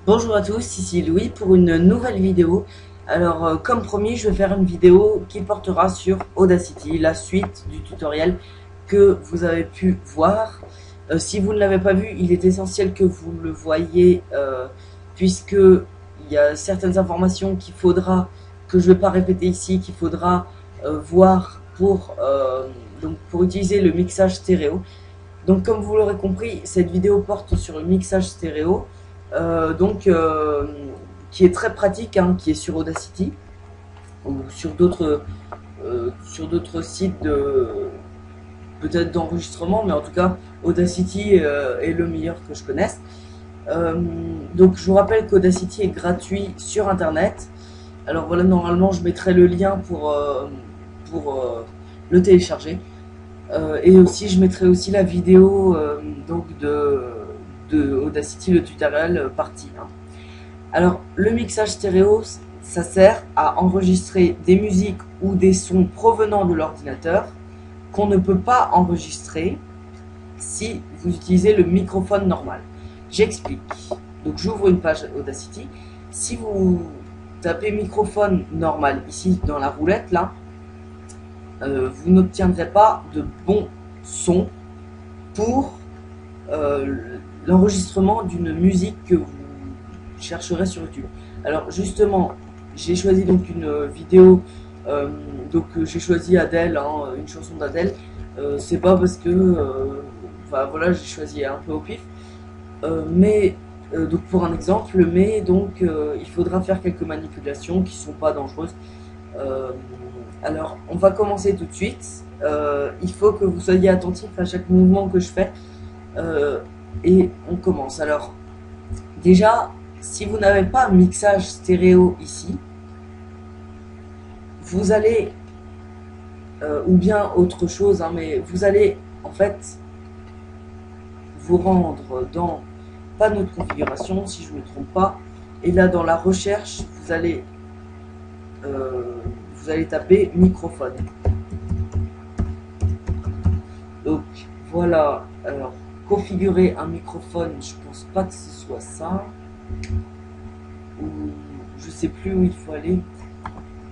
Bonjour à tous, ici Louis pour une nouvelle vidéo. Alors comme promis, je vais faire une vidéo qui portera sur Audacity, la suite du tutoriel que vous avez pu voir. Si vous ne l'avez pas vu, il est essentiel que vous le voyiez puisque il y a certaines informations qu'il faudra, que je ne vais pas répéter ici, qu'il faudra voir pour utiliser le mixage stéréo. Donc comme vous l'aurez compris, cette vidéo porte sur le mixage stéréo, qui est très pratique, hein, qui est sur Audacity ou sur d'autres sites peut-être d'enregistrement, mais en tout cas Audacity est le meilleur que je connaisse. Donc je vous rappelle qu'Audacity est gratuit sur internet. Alors voilà, normalement je mettrai le lien pour le télécharger. Et aussi, je mettrai aussi la vidéo de Audacity, le tutoriel partie 1. Alors, le mixage stéréo, ça sert à enregistrer des musiques ou des sons provenant de l'ordinateur qu'on ne peut pas enregistrer si vous utilisez le microphone normal. J'explique. Donc, j'ouvre une page Audacity. Si vous tapez microphone normal ici dans la roulette, là, vous n'obtiendrez pas de bons sons pour l'enregistrement d'une musique que vous chercherez sur YouTube. Alors justement, j'ai choisi donc une vidéo, j'ai choisi Adele, hein, une chanson d'Adele. C'est pas parce que, voilà, j'ai choisi un peu au pif, donc pour un exemple, il faudra faire quelques manipulations qui sont pas dangereuses. Alors, on va commencer tout de suite. Il faut que vous soyez attentif à chaque mouvement que je fais. Et on commence. Alors, déjà, si vous n'avez pas un mixage stéréo ici, vous allez, ou bien autre chose, hein, mais vous allez en fait vous rendre dans panneau de configuration, si je ne me trompe pas. Et là, dans la recherche, vous allez taper microphone. Donc voilà, alors configurer un microphone, je pense pas que ce soit ça, ou je sais plus où il faut aller.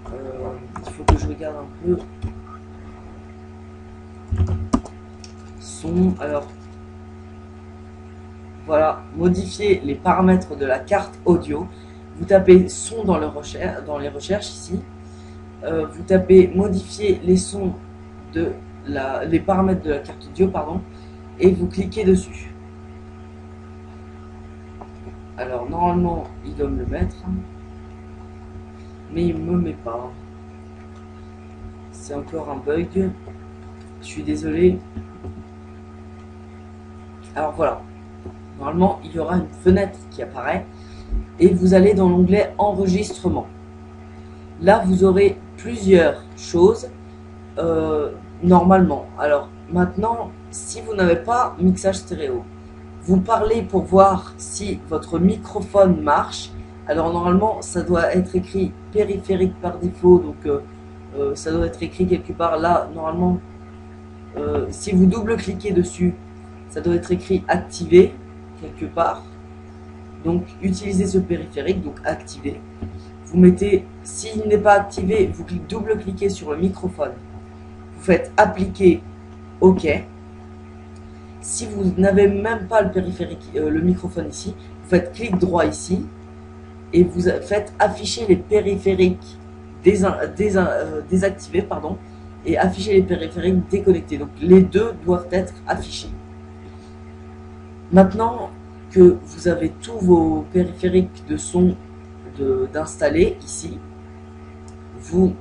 Il faut que je regarde un peu. Son, alors voilà, modifier les paramètres de la carte audio. Vous tapez son dans les recherches ici. Vous tapez modifier les sons les paramètres de la carte audio, pardon, et vous cliquez dessus. Alors normalement il doit me le mettre, mais il me met pas. C'est encore un bug. Je suis désolé. Alors voilà. Normalement il y aura une fenêtre qui apparaît et vous allez dans l'onglet enregistrement. Là vous aurez plusieurs choses normalement. Alors maintenant, si vous n'avez pas mixage stéréo, vous parlez pour voir si votre microphone marche. Alors normalement ça doit être écrit périphérique par défaut, donc ça doit être écrit quelque part là. Normalement si vous double-cliquez dessus, ça doit être écrit activé quelque part. Donc utilisez ce périphérique, donc activé. Vous mettez, s'il n'est pas activé, vous double-cliquez sur le microphone. Vous faites appliquer OK. Si vous n'avez même pas le périphérique, le microphone ici, vous faites clic droit ici et vous faites afficher les périphériques désactivés, pardon, et afficher les périphériques déconnectés. Donc les deux doivent être affichés. Maintenant que vous avez tous vos périphériques de son d'installer ici, vous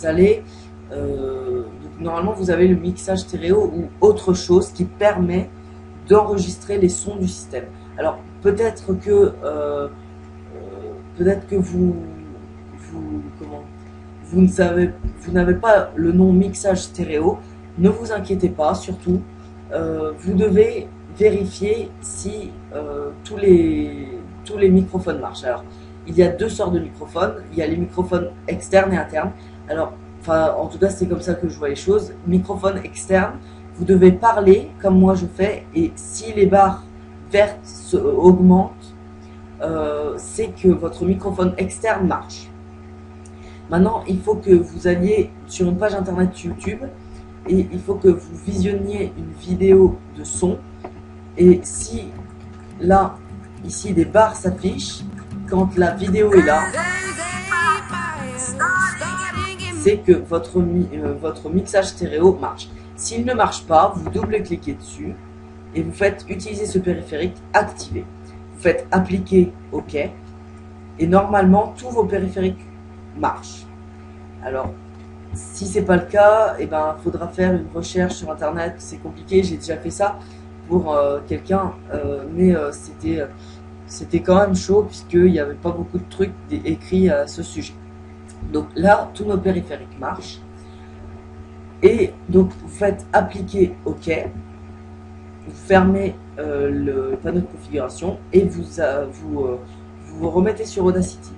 allez normalement vous avez le mixage stéréo ou autre chose qui permet d'enregistrer les sons du système. Alors peut-être que vous n'avez pas le nom mixage stéréo. Ne vous inquiétez pas, surtout vous devez vérifier si tous les microphones marchent. Alors il y a deux sortes de microphones. Il y a les microphones externes et internes. Alors en tout cas c'est comme ça que je vois les choses. Microphone externe, vous devez parler comme moi je fais, et si les barres vertes augmentent, c'est que votre microphone externe marche. Maintenant, il faut que vous alliez sur une page internet YouTube et il faut que vous visionniez une vidéo de son. Et si là, ici, des barres s'affichent, quand la vidéo est là, c'est que votre mixage stéréo marche. S'il ne marche pas, vous double-cliquez dessus et vous faites utiliser ce périphérique activé. Vous faites appliquer OK et normalement tous vos périphériques marchent. Alors, si c'est pas le cas, eh ben, faudra faire une recherche sur internet. C'est compliqué, j'ai déjà fait ça pour quelqu'un, mais c'était quand même chaud puisqu'il n'y avait pas beaucoup de trucs écrits à ce sujet. Donc là, tous nos périphériques marchent. Et donc, vous faites appliquer OK. Vous fermez le panneau de configuration et vous remettez sur Audacity.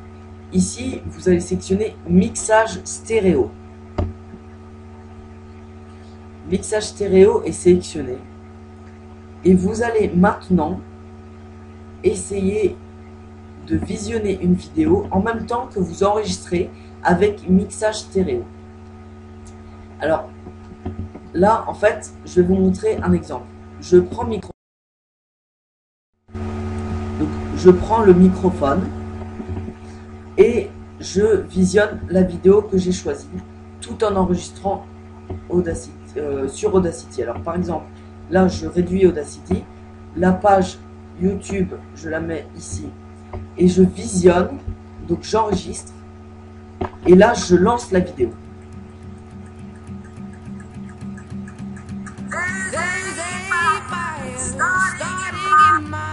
Ici, vous allez sélectionner mixage stéréo. Mixage stéréo est sélectionné. Et vous allez maintenant essayer de visionner une vidéo en même temps que vous enregistrez avec mixage stéréo. Alors, là, en fait, je vais vous montrer un exemple. Je prends le microphone et je visionne la vidéo que j'ai choisie tout en enregistrant sur Audacity. Alors, par exemple, là, je réduis Audacity. La page YouTube, je la mets ici et je visionne. Donc, j'enregistre et là, je lance la vidéo.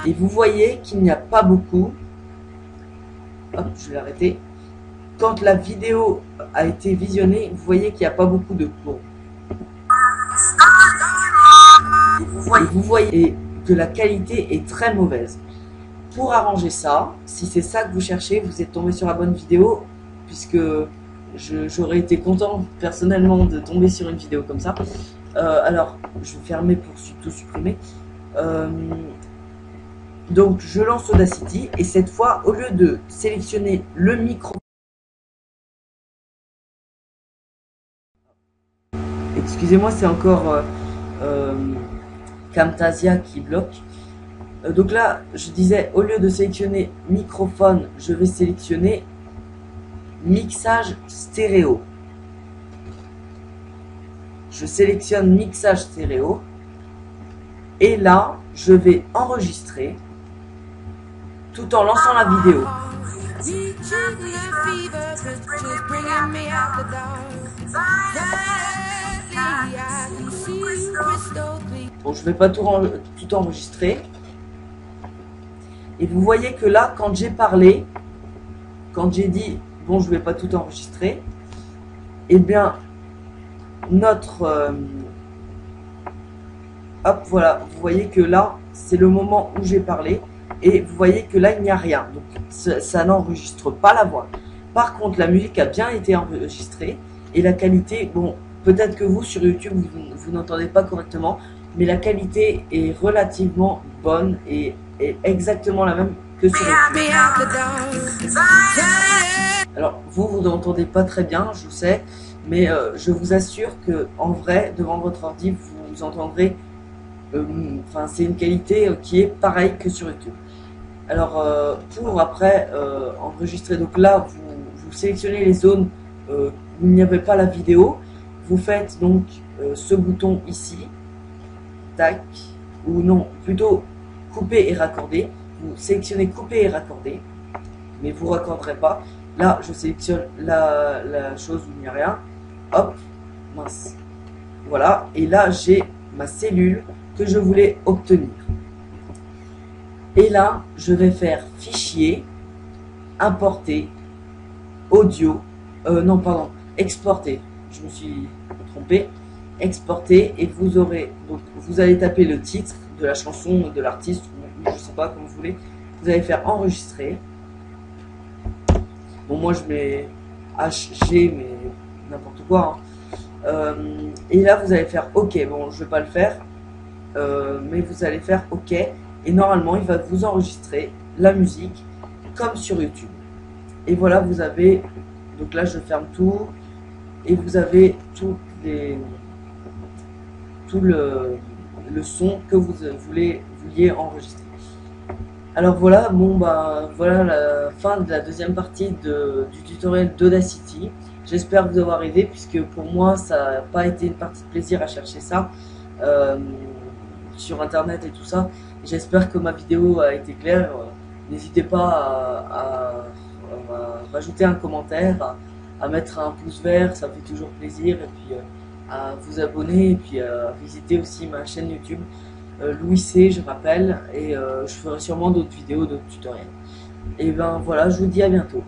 Et vous voyez qu'il n'y a pas beaucoup. Hop, je vais l'arrêter. Quand la vidéo a été visionnée, vous voyez qu'il n'y a pas beaucoup de courbes. Et vous voyez que la qualité est très mauvaise. Pour arranger ça, si c'est ça que vous cherchez, vous êtes tombé sur la bonne vidéo, puisque j'aurais été content personnellement de tomber sur une vidéo comme ça. Alors, je vais fermer pour tout supprimer. Donc, je lance Audacity et cette fois, au lieu de sélectionner le micro, excusez-moi, c'est encore Camtasia qui bloque. Donc là, je disais, au lieu de sélectionner microphone, je vais sélectionner mixage stéréo. Je sélectionne mixage stéréo et là, je vais enregistrer tout en lançant la vidéo. Bon, je ne vais pas tout enregistrer. Et vous voyez que là, quand j'ai parlé, quand j'ai dit, bon, je ne vais pas tout enregistrer, eh bien, hop, voilà, vous voyez que là, c'est le moment où j'ai parlé. Et vous voyez que là, il n'y a rien. Donc, ça n'enregistre pas la voix. Par contre, la musique a bien été enregistrée. Et la qualité, bon, peut-être que vous, sur YouTube, vous n'entendez pas correctement. Mais la qualité est relativement bonne et est exactement la même que sur YouTube. Alors, vous n'entendez pas très bien, je sais. Mais je vous assure que en vrai, devant votre ordi, vous entendrez... Enfin, c'est une qualité qui est pareille que sur YouTube. Alors, pour après enregistrer, donc là, vous sélectionnez les zones où il n'y avait pas la vidéo. Vous faites donc ce bouton ici, tac, ou non, plutôt couper et raccorder. Vous sélectionnez couper et raccorder, mais vous ne raccorderez pas. Là, je sélectionne la chose où il n'y a rien. Hop, mince. Voilà, et là, j'ai ma cellule que je voulais obtenir. Et là, je vais faire fichier, importer, audio, non, pardon, exporter. Je me suis trompé. Exporter, et vous aurez, donc vous allez taper le titre de la chanson, de l'artiste, je sais pas, comme vous voulez. Vous allez faire enregistrer. Bon, moi je mets HG, mais n'importe quoi. Hein. Et là, vous allez faire OK. Bon, je vais pas le faire. Mais vous allez faire OK et normalement il va vous enregistrer la musique comme sur YouTube. Et voilà, vous avez, donc là je ferme tout, et vous avez tout le son que vous vouliez enregistrer. Alors voilà, bon bah voilà la fin de la deuxième partie du tutoriel d'Audacity. J'espère vous avoir aidé, puisque pour moi ça n'a pas été une partie de plaisir à chercher ça sur internet et tout ça. J'espère que ma vidéo a été claire. N'hésitez pas à rajouter un commentaire, à mettre un pouce vert, ça fait toujours plaisir, et puis à vous abonner, et puis à visiter aussi ma chaîne YouTube. Louis C, je rappelle, et je ferai sûrement d'autres vidéos, d'autres tutoriels. Et ben voilà, je vous dis à bientôt.